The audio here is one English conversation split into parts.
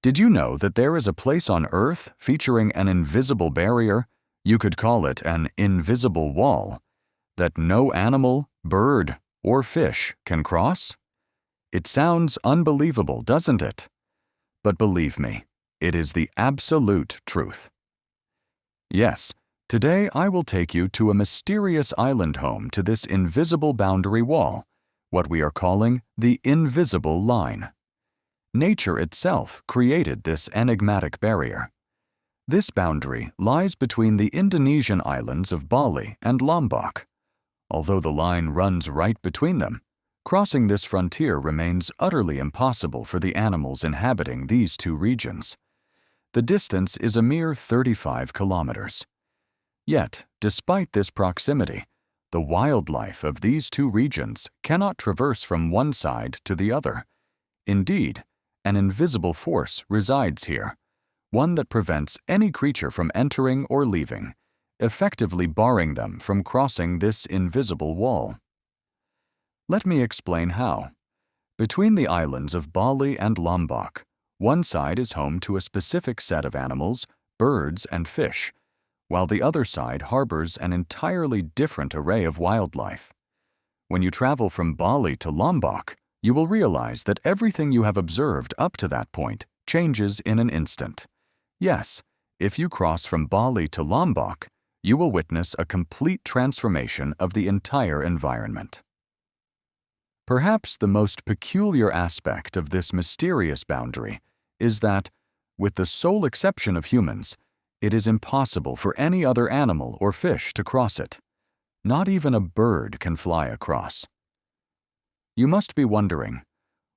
Did you know that there is a place on Earth featuring an invisible barrier, you could call it an invisible wall, that no animal, bird, or fish can cross? It sounds unbelievable, doesn't it? But believe me, it is the absolute truth. Yes, today I will take you to a mysterious island home to this invisible boundary wall, what we are calling the invisible line. Nature itself created this enigmatic barrier. This boundary lies between the Indonesian islands of Bali and Lombok. Although the line runs right between them, crossing this frontier remains utterly impossible for the animals inhabiting these two regions. The distance is a mere 35 kilometers. Yet, despite this proximity, the wildlife of these two regions cannot traverse from one side to the other. Indeed, an invisible force resides here, one that prevents any creature from entering or leaving, effectively barring them from crossing this invisible wall. Let me explain how. Between the islands of Bali and Lombok, one side is home to a specific set of animals, birds, and fish, while the other side harbors an entirely different array of wildlife. When you travel from Bali to Lombok, you will realize that everything you have observed up to that point changes in an instant. Yes, if you cross from Bali to Lombok, you will witness a complete transformation of the entire environment. Perhaps the most peculiar aspect of this mysterious boundary is that, with the sole exception of humans, it is impossible for any other animal or fish to cross it. Not even a bird can fly across. You must be wondering,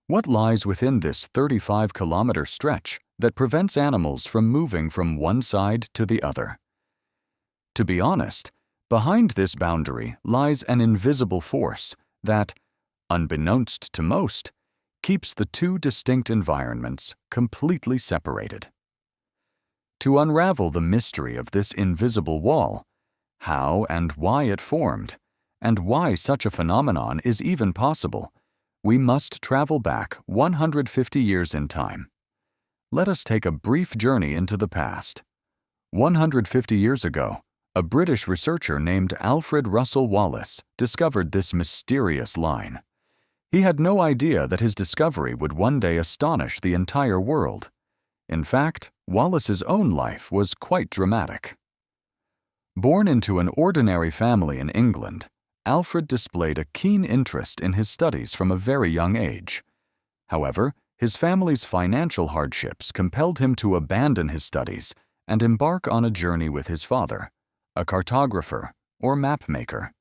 what lies within this 35-kilometer stretch that prevents animals from moving from one side to the other? To be honest, behind this boundary lies an invisible force that, unbeknownst to most, keeps the two distinct environments completely separated. To unravel the mystery of this invisible wall, how and why it formed, and why such a phenomenon is even possible, we must travel back 150 years in time. Let us take a brief journey into the past. 150 years ago, a British researcher named Alfred Russel Wallace discovered this mysterious line. He had no idea that his discovery would one day astonish the entire world. In fact, Wallace's own life was quite dramatic. Born into an ordinary family in England, Alfred displayed a keen interest in his studies from a very young age. However, his family's financial hardships compelled him to abandon his studies and embark on a journey with his father, a cartographer or mapmaker.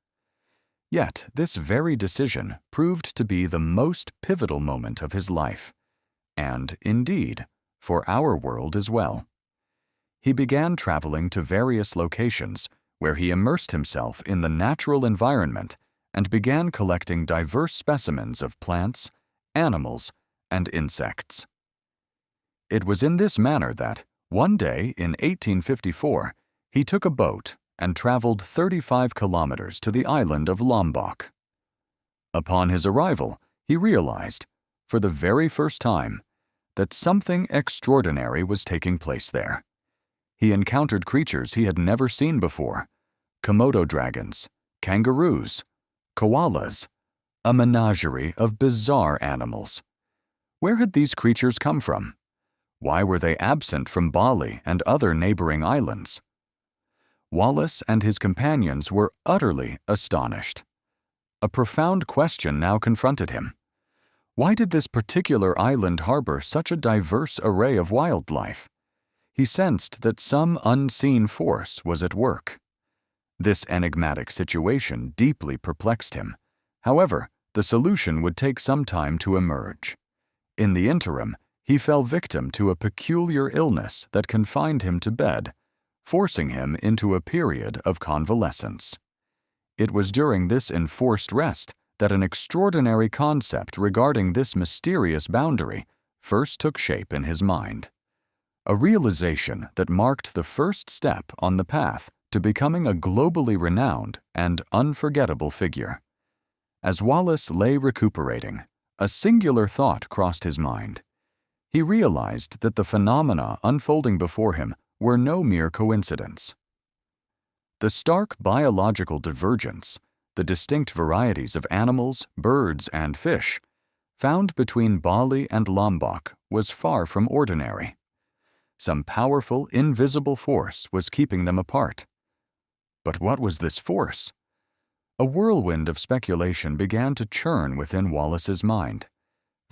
Yet, this very decision proved to be the most pivotal moment of his life, and, indeed, for our world as well. He began traveling to various locations where he immersed himself in the natural environment and began collecting diverse specimens of plants, animals, and insects. It was in this manner that, one day in 1854, he took a boat and traveled 35 kilometers to the island of Lombok. Upon his arrival, he realized, for the very first time, that something extraordinary was taking place there. He encountered creatures he had never seen before: Komodo dragons, kangaroos, koalas, a menagerie of bizarre animals. Where had these creatures come from? Why were they absent from Bali and other neighboring islands? Wallace and his companions were utterly astonished. A profound question now confronted him. Why did this particular island harbor such a diverse array of wildlife? He sensed that some unseen force was at work. This enigmatic situation deeply perplexed him. However, the solution would take some time to emerge. In the interim, he fell victim to a peculiar illness that confined him to bed, forcing him into a period of convalescence. It was during this enforced rest that an extraordinary concept regarding this mysterious boundary first took shape in his mind. A realization that marked the first step on the path to becoming a globally renowned and unforgettable figure. As Wallace lay recuperating, a singular thought crossed his mind. He realized that the phenomena unfolding before him were no mere coincidence. The stark biological divergence, the distinct varieties of animals, birds, and fish found between Bali and Lombok was far from ordinary. Some powerful, invisible force was keeping them apart. But what was this force? A whirlwind of speculation began to churn within Wallace's mind.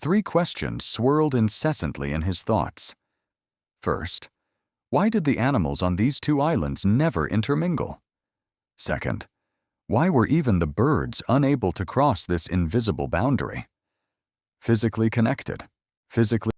3 questions swirled incessantly in his thoughts. First, why did the animals on these 2 islands never intermingle? Second, why were even the birds unable to cross this invisible boundary? Physically connected, physically